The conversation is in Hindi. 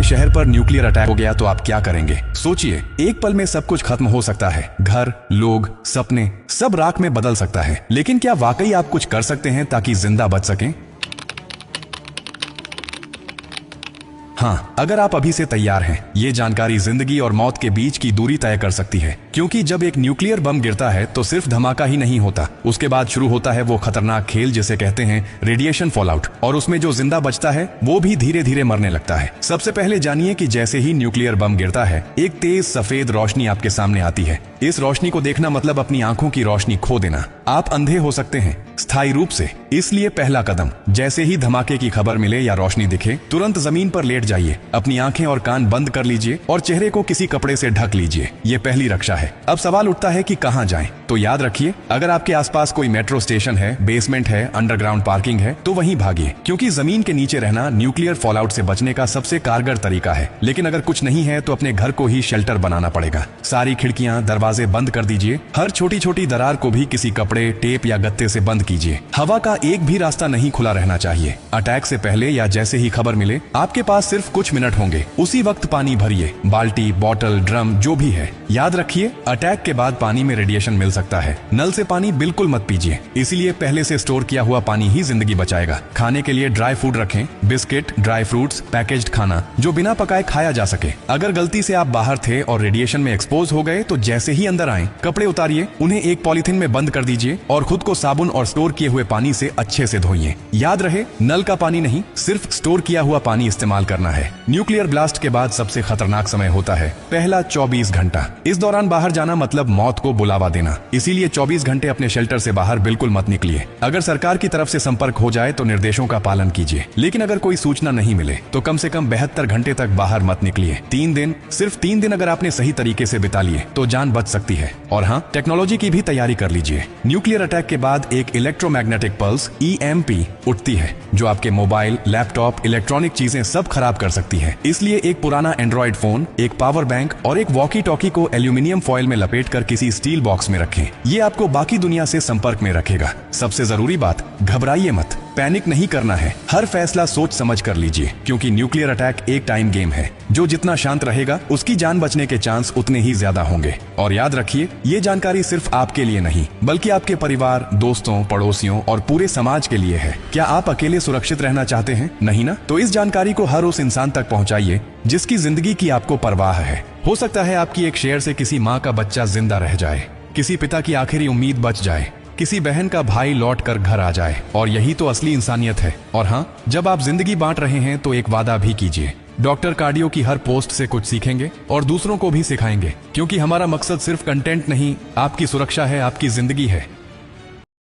आपके शहर पर न्यूक्लियर अटैक हो गया तो आप क्या करेंगे? सोचिए, एक पल में सब कुछ खत्म हो सकता है। घर, लोग, सपने, सब राख में बदल सकता है। लेकिन क्या वाकई आप कुछ कर सकते हैं ताकि जिंदा बच सकें? हाँ, अगर आप अभी से तैयार हैं, ये जानकारी जिंदगी और मौत के बीच की दूरी तय कर सकती है। क्योंकि जब एक न्यूक्लियर बम गिरता है तो सिर्फ धमाका ही नहीं होता, उसके बाद शुरू होता है वो खतरनाक खेल जिसे कहते हैं रेडिएशन फॉलआउट। और उसमें जो जिंदा बचता है वो भी धीरे धीरे मरने लगता है। सबसे पहले जानिए कि जैसे ही न्यूक्लियर बम गिरता है, एक तेज सफेद रोशनी आपके सामने आती है। इस रोशनी को देखना मतलब अपनी आंखों की रोशनी खो देना। आप अंधे हो सकते हैं स्थायी रूप से। इसलिए पहला कदम, जैसे ही धमाके की खबर मिले या रोशनी दिखे, तुरंत जमीन पर लेट जाइए, अपनी आंखें और कान बंद कर लीजिए और चेहरे को किसी कपड़े से ढक लीजिए। ये पहली रक्षा है। अब सवाल उठता है कि कहां जाएं? तो याद रखिए, अगर आपके आसपास कोई मेट्रो स्टेशन है, बेसमेंट है, अंडरग्राउंड पार्किंग है, तो वहीं भागिए, क्योंकि जमीन के नीचे रहना न्यूक्लियर फॉलआउट से बचने का सबसे कारगर तरीका है। लेकिन अगर कुछ नहीं है तो अपने घर को ही शेल्टर बनाना पड़ेगा। सारी खिड़कियां, दरवाजे बंद कर दीजिए। हर छोटी छोटी दरार को भी किसी कपड़े, टेप या गत्ते से बंद कीजिए। हवा का एक भी रास्ता नहीं खुला रहना चाहिए। अटैक से पहले या जैसे ही खबर मिले, आपके पास सिर्फ कुछ मिनट होंगे। उसी वक्त पानी भरिए, बाल्टी, बोतल, ड्रम, जो भी है। याद रखिए, अटैक के बाद पानी में रेडिएशन मिल सकता है। नल से पानी बिल्कुल मत पीजिए, इसीलिए पहले से स्टोर किया हुआ पानी ही जिंदगी बचाएगा। खाने के लिए ड्राई फूड रखें, बिस्किट, ड्राई फ्रूट्स, पैकेज्ड खाना जो बिना पकाए खाया जा सके। अगर गलती से आप बाहर थे और रेडिएशन में एक्सपोज हो गए तो जैसे ही अंदर आए, कपड़े उतारिए, उन्हें एक पॉलिथीन में बंद कर दीजिए और खुद को साबुन और स्टोर किए हुए पानी से अच्छे से धोइए। याद रहे, नल का पानी नहीं, सिर्फ स्टोर किया हुआ पानी इस्तेमाल करना है। न्यूक्लियर ब्लास्ट के बाद सबसे खतरनाक समय होता है पहला 24 घंटा। इस दौरान बाहर जाना मतलब मौत को बुलावा देना। इसीलिए 24 घंटे अपने शेल्टर से बाहर बिल्कुल मत निकलिए। अगर सरकार की तरफ से संपर्क हो जाए तो निर्देशों का पालन कीजिए, लेकिन अगर कोई सूचना नहीं मिले तो कम से कम 72 घंटे तक बाहर मत निकलिए। 3 दिन, सिर्फ 3 दिन अगर आपने सही तरीके से बिता लिए तो जान बच सकती है। और हाँ, टेक्नोलॉजी की भी तैयारी कर लीजिए। न्यूक्लियर अटैक के बाद एक इलेक्ट्रोमैग्नेटिक पल्स EMP उठती है, जो आपके मोबाइल, लैपटॉप, इलेक्ट्रॉनिक चीजें सब खराब कर सकती है। इसलिए एक पुराना एंड्रॉइड फोन, एक पावर बैंक और एक वॉकी टॉकी को एल्यूमिनियम फॉइल में लपेटकर किसी स्टील बॉक्स में रखें। ये आपको बाकी दुनिया से संपर्क में रखेगा। सबसे जरूरी बात, घबराइए मत, पैनिक नहीं करना है। हर फैसला सोच समझ कर लीजिए, क्योंकि न्यूक्लियर अटैक एक टाइम गेम है। जो जितना शांत रहेगा, उसकी जान बचने के चांस उतने ही ज्यादा होंगे। और याद रखिए, ये जानकारी सिर्फ आपके लिए नहीं, बल्कि आपके परिवार, दोस्तों, पड़ोसियों और पूरे समाज के लिए है। क्या आप अकेले सुरक्षित रहना चाहते हैं? नहीं ना? तो इस जानकारी को हर उस इंसान तक पहुंचाइए जिसकी जिंदगी की आपको परवाह है। हो सकता है आपकी एक शेयर से किसी माँ का बच्चा जिंदा रह जाए, किसी पिता की आखिरी उम्मीद बच जाए, किसी बहन का भाई लौट कर घर आ जाए। और यही तो असली इंसानियत है। और हाँ, जब आप जिंदगी बांट रहे हैं तो एक वादा भी कीजिए। डॉक्टर कार्डियो की हर पोस्ट से कुछ सीखेंगे और दूसरों को भी सिखाएंगे, क्योंकि हमारा मकसद सिर्फ कंटेंट नहीं, आपकी सुरक्षा है, आपकी जिंदगी है।